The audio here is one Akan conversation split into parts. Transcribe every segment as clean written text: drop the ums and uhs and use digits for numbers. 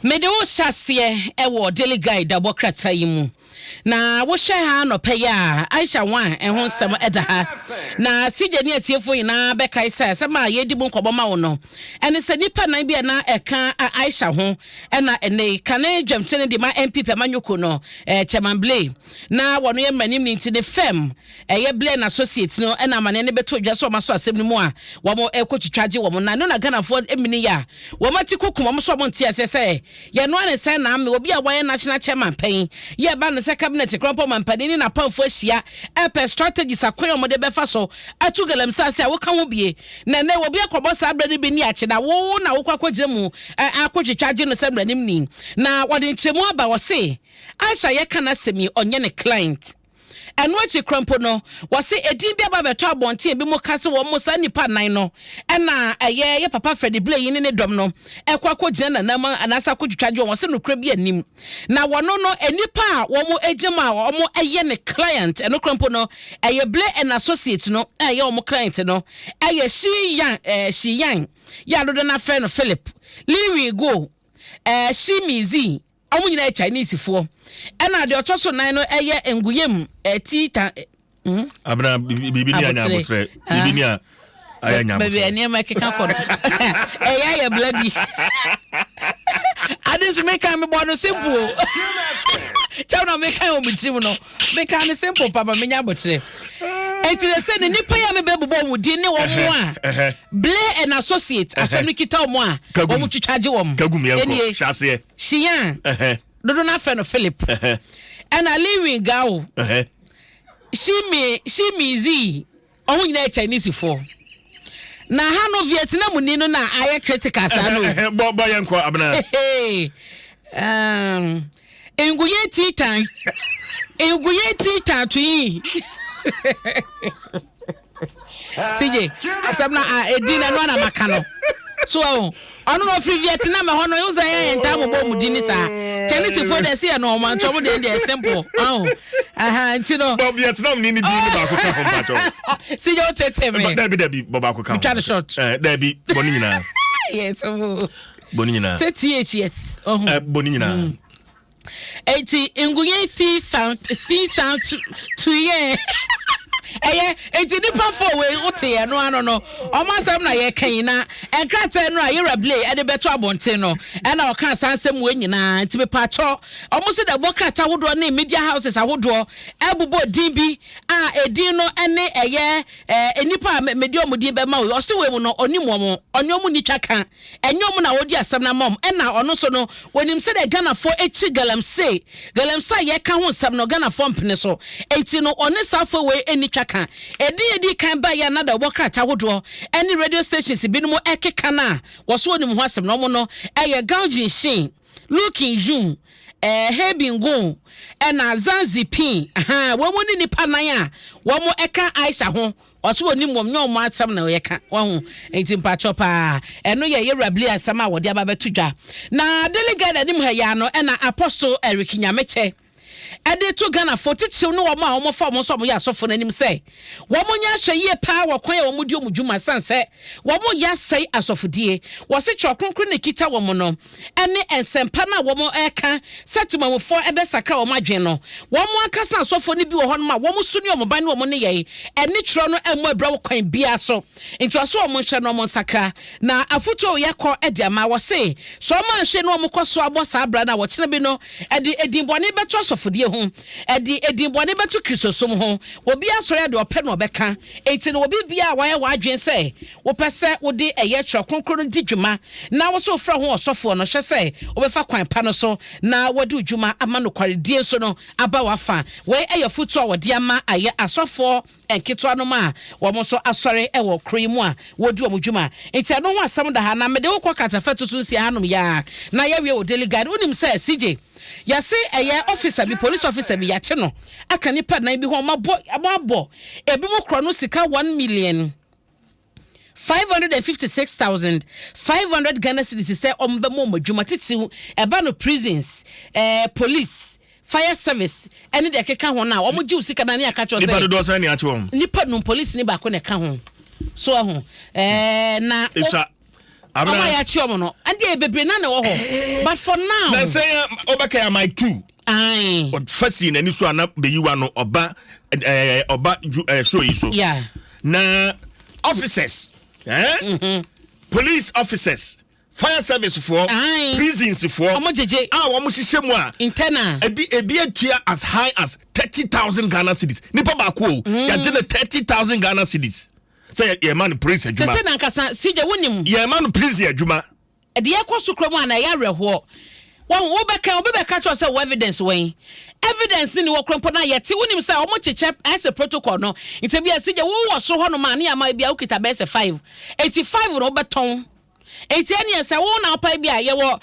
Mede wo hyase wo daily guide abokrata yi mu na wo hye ha no pɛ ya Aisha wan ho nsɛm ɛda ha na sije ne atiefo nyina bɛka isa sɛm a yedi bu nkɔbɔ ma wo no ɛne sɛ nipa nan bia na ɛka Aisha ho ɛna ɛne kane dwamtene de ma MPP amanyoko no chairman Blay na wɔno yɛ manim ni nti ne fem ɛyɛ Blay na associate no ɛna amane ne beto dwa so ma so asɛm ni mu a wɔmo ɛkɔtwitwaje wɔmo na no na Ghanafoɔ emini ya wɔmati kokum wɔmo so wɔmo ntia sɛ ye no ane sɛ na me obi a wɔyɛ national chairman pɛn ye ba no sɛ cabinet krompo mampani ni na pamfo ahia ɛpɛ strategies akwan ɔmo de bɛfa so atu galamsa sɛ wo ka ho bie na na obi akɔbɔ sa abra ne bi ni akye na wo na wo kwakɔgyina mu akɔtwitwaje no sɛ mranim ni na wɔde nkyɛmu aba wɔ se Aisha ye kana semi onye ne client eno achi krompo no wose edin bia ba beto abonte bi mo kase wo mo sa nipa nan no na ye papa Freddy Blay yin ne dom no ekwakogyina na nam anasa kwotwitwaje won se no kra bi anim na wono no enipa a wo mo ejema wo mo eye ne client eno krompo no eye Blay and associate no eye wo mo client no eye she yan ya do na friend Philip Leary go she mizi omo nyina Chinese fo ena de otoso nan no eye enguyem tita abna bibi ni anya botre bibi ni aya nya botre bibi ni ma keka ko eya bloody adis make am bono simple chaw no make am omitim no make am simple papa me nya botre enti de se ni pa ya me bebo wo di ne wo mo a Blay and associate asem ni kita wo a wo mo twitwaje wo mo kagum yanko hyase shiyan dodo na friend Philip and a living gao she me zi omo nyina Chinese for na ha no Vietnam ni no na aye critical sa no bo yanko abna enguye titan to yi sije asam na edina no na makano so ono no free Vietnam ho no yuza ya enta mo bo mu dini sa Chinese for the see no man to mo de simple ntino bo Vietnam ni dini ba ko ka ho pato sije o tete me dabi bo ba ko ka ho short dabi boni nyina yes boni nyina THS boni nyina 80 nguye see sound to ye enti nipa for we wote no ano no omasam na ye kan na enkrata no ayera Blay e de beto abonte no e na oka sansem we nyina nti be pacho omusi da bokrata wodo na media houses ahodo ebubo din bi edin no ene eye enipa media omudin be ma we ose we mu no onimomo onyomu ni twaka enyomu na wodi asam na mom e na ono so no wonim se de Ghana for echi galamsa ye ka ho sam no Ghana for mpene so enti no one safo we eni ka edi kan ba ya na da wokrata wodo any radio stations binumo ekeka na wo so onim ho asem no mo no eye Gaujin Shin looking June Hebingo na Zanzipin wo mo ni nipa nan a wo mo eka Aisha ho oso onim mom nyom atam na yeka wo ho enti mpacho pa eno ye Blay asam a wode aba betudwa na delegate anim ha ya no na Apostle Eric Nyameche ade to Ghana for titiw no wo ma wo fa mo so mo ya asofo nanim se wo mo nya hweye pa wo kwan ya wo mo di omudwuma sanse wo mo ya sei asofodie wo se twokronkro ne kita wo mo no ene ensempa na wo mo eka setima mo fo ebe sakra wo madwen no wo mo akasa asofo ne bi wo ho no ma wo mo suni wo mo ban wo mo ne ye ene tro no emu abra wo kwan bia so nti aso wo mo hwe no mo sakra na afuto ye kɔ ede ama wo se so ma hwe no mo kɔ so abo sa abra na wo kyene bi no ede edinbone beto asofodie ho edi edinbone beto kristosom ho obi asore de opɛ no bɛka enti no obi bia wa ye wadwen sɛ wo pɛsɛ wo de eye tro konkro di dwuma na wo so fra ho osofo no hwɛ sɛ wo bɛfa kwan pa no so na wo de dwuma ama no kwaredie so no aba wafa we eye futu a wo de ama aye asofo enkito no ma wo mo so asore e wo kro mu a wo di wo dwuma enti no ho asɛm da ha na mede wo kɔ katafa tutu si hanom ya na ye we wo delegate wonim sɛ CJ ya say officer bi police officer bi ya che no aka nipa nan bi ho mabo ebi mo kro no sika 1,556,500 Ghana cedis say ombe mo madwuma titiw eba no prisons police fire service any de keka ho na omo giu sika na ne aka cho say nipa do so na ya che won nipa no police ni ba ko ne ka ho so ho na Ama ya chiomo no. And they bebre na wo ho. But for now. Na say obaka my 2. Aye. First in any so na be you no oba show you so. Yeah. Na officers, police officers, fire service for, prisons for, womu sishe mu a internal. Ebi etua as high as 30,000 Ghana cedis. Nipa ba ko ya jene 30,000 Ghana cedis. Say ye man police adwuma. Say na nkasa sije wonim. Ye man police adwuma. E de ekoso kromu ana ya reho. Wo obeka cho say evidence wen. Evidence ni wo krompo na yeti wonim say omo cheche as a protocol no. Nti bia sije wo so ho no ma na ya ma bia ukita be say 5. 85 no beton. Etienne say wo na opa bia ye wo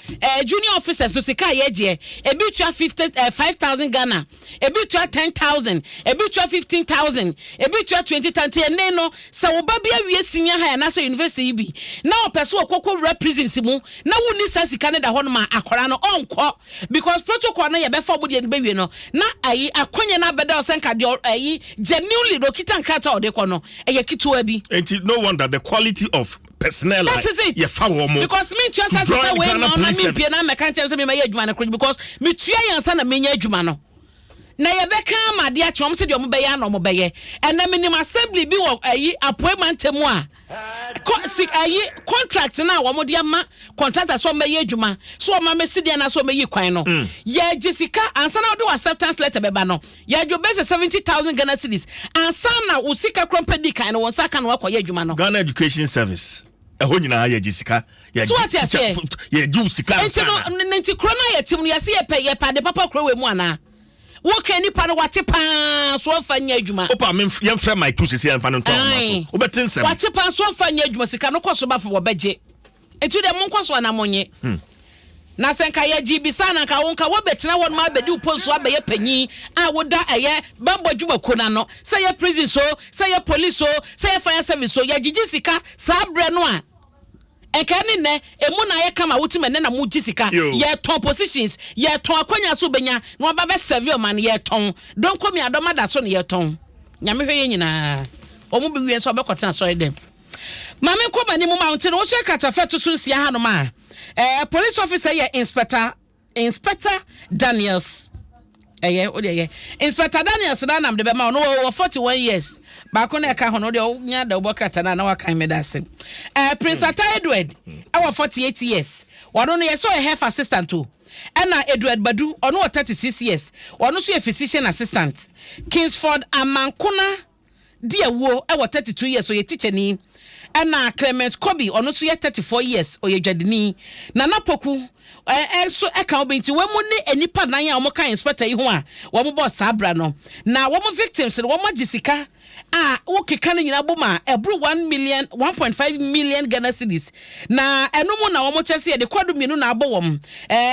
junior officers so sika ye je. Ebi tua 5,000 Ghana. Ebi tua 10,000. Ebi tua 15,000. Ebi tua 20,000 ene no say wo ba bia wie senior high na so university bi. Na opeso okoko represents mu na wo ni sika ne da ho no ma akora no onko because protocol na ye be for body be wie no na ayi akonye na beda o senka de ayi genuinely do kita nkrata o de ko no eye kituwa bi. No wonder the quality of personnel. That is it. Because me tua sasa we no na me pie na meka nche me maye adwuma na kro because me tua yansa na menya adwuma no. Na ye beka amade a chom se de omo beye na omo beye. Ena minim assembly bi wo ayi appointment mu a ayi contract na wo mo de ama contractor so meye adwuma so o ma mesi de na so meyi kwan no. Ye Jessica ansa na wo de acceptance letter beba no. Ye jo base 70,000 Ghana cedis. Ansa na wo sika krompedi kan no won saka na wakoye adwuma no. Ghana Education Service. Eho nyina ya Jessica. So what you say? Ye ju sika. Nti krona ye tim no ye se ye pa de papa kro we mu ana. Wo ka nipa no wate pa so fa nya adwuma. Opa me ye mfrɛ my 2 sisi en fa no to ma so. Obetin sem. Wate pa so fa nya adwuma sika no koso ba fo wo beje. Etu de mon koso na monye. Na senka ye gibisa na ka wonka wo betina won ma bedi uposo abaye panyi a woda eye bambo dwuma kona no. Say ye prison so, say ye police so, say ye fire service so, ye gigi sika sa bre no a. Enkani ne emu na ye kama wuti ne na mu gisika ye ton positions ye ton akwanya so benya no ba be serve man ye ton don komi adoma da so ne ye ton nyame hwe ye nyina omu bi wie so be kwotena so dem mame koma ni mu mountain wo che katafeto so nsia ha no ma police officer ye inspector Daniels Inspector Daniels na nam de be ma no 41 years ba ko na ka ho no de nya da obokrata na wa kan medase Prince Ata Edward our 48 years wono no yeso a health assistant too ena Edward Badu ono 36 years wono so a physician assistant Kingsford Amankuna Diawo 32 years so ye teacher ni ena Clement Kobi ono so ye 34 years o ye dwadini na napoku so eka obinti we mu ne enipa nan ya omo kan inspector yi ho a wo mo boss abra no na wo mo victims wo mo gisika wo keka ne nyina boma ebru 1.5 million Ghana cedis na eno mu na wo mo chese de kwadu mienu na abo wo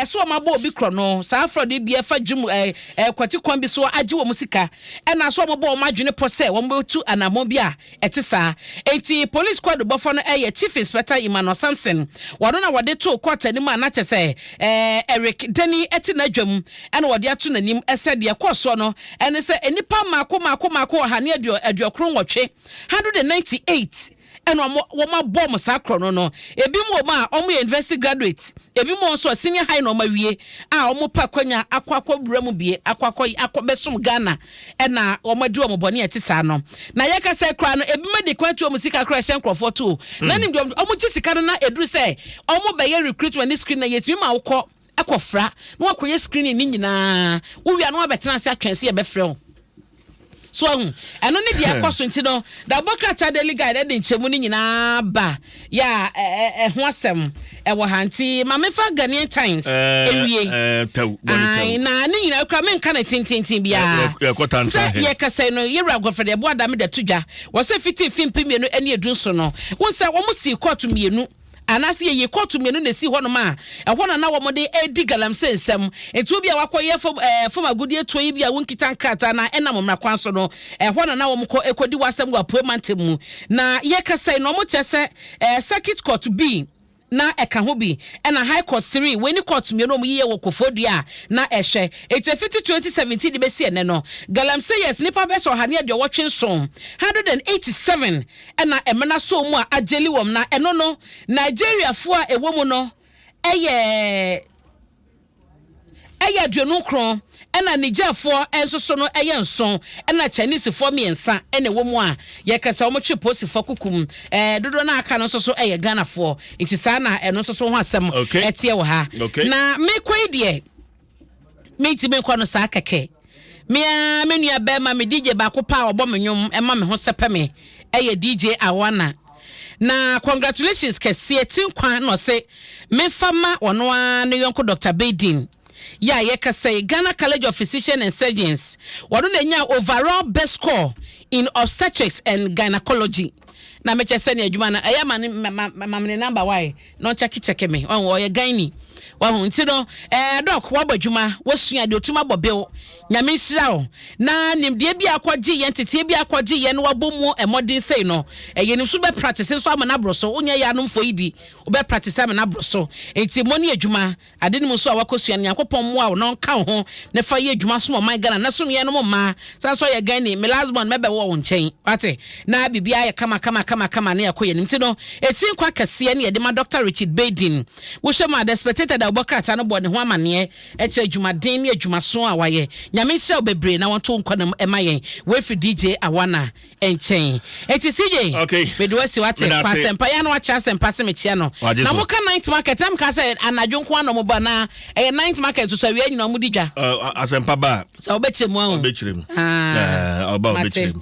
so wo mabo obi kro no sa afrode bi efa dwum kwati kwan bi so age wo mo sika na so wo mo bo madwene pose wo mo tu anamo bi a etisa enti police kwadu bofo no chief inspector Emmanuel Samson wono na wode to court ani ma na chese Eric Denny etina dwam ena wode ato nanim ese de koso no ene se enipa mako hane aduokron wotwe 198 ena wo ma bom sakro no ebi mo ma omo university graduate ebi mo so senior high no ma wie omo pa kwanya akwakọ buramu bie akọbesom Ghana ena omo de omo bone etisa no na ye ka se kra no ebi ma de kwantu omo sika kra hyen krofo to na nim de omo gi sika no na eduru se omo be ye recruitment ni screen na yetimi ma wokọ akọfra na wakoye screen ni nyina wo wi anu abetena se atwense ye be frɛ o so eno ne dia koso nti no da bokrata daily guide de nchemu ni nyina ba ya ho asem wo hanti mamefa Ghanaian Times ewie na ni nyina kra men kana tintintin bia ye kase no ye ragofre de bo adame de tudwa wo se fiti film mienu ene edun so no wo se wo musi court mienu anase ye kotu mienu na si hono ma ehwo na wo mode edi galamse nsem etu bia wakoye fom agudie toyi bia wonkita nkrata na enam mra kwan so no ehwo na wo mko ekodi wasem gwa poemantemu na ye kase no mo chese circuit court B na eka ho bi na high court 3 when court me no ye wo kofodua na ehwe it 2017 de be se ne no galamsey yes nipa be so ha ne de wotwe nson 187 na emena so mu a ageli wom na eno no Nigeria fo a ewo mu no eye aduonu kron ena Nigerfo enso so no eye nson ena Chinese fo miensa ena wo mu a ye kasa omo twe posifo kukum dodo na aka no so eye Ghana fo iti sa na eno so ho asem etie wo ha na me kwai de me ti me kwa no sa keke me nua be ma me DJ ba ko pa obo me nwom e ma me ho sepe me eye DJ Awana na congratulations kese tinkwa no se me fama wono a ne yonko Dr. Bedin ya yeka say Ghana College of Physicians and Surgeons wado na nya overall best score in obstetrics and gynecology na me chese ne adwuma na eya mamne number why no check me o ye gyni wa hu nti no doc wa badwuma wasua de otuma bobe nyame nhira o na nimde bi akwaje ye ntete bi akwaje ye no wabomu emodin sei no ye nim so be practice so amana broso onya ya no mfo ibi obe practice amana broso enti moni adwuma ade nim so awakosua nyankopon mo a no nka ho ne fa ye adwuma so my Ghana na so ye no ma san so ye gyni me last born mebe wo nchen wate na bibia ye kama na yakoye nim ti no eti kwa kase ne ye de ma Dr. Richard Bedin wo shema the spectator da obokrata no bo ne ho amane e che adwumaden ne adwumaso a waye nyame hye obebre na wonto nkwanam emayen we fi DJ Awana enchen eti CJ okay me do wasi wate pasempa ya no wa cha sempa se me chia no na mo ka 9th market am ka se anadwo nko no mo ba na 9th market so wi anyina mo digwa asempa ba so obechemu obechirem oba obechirem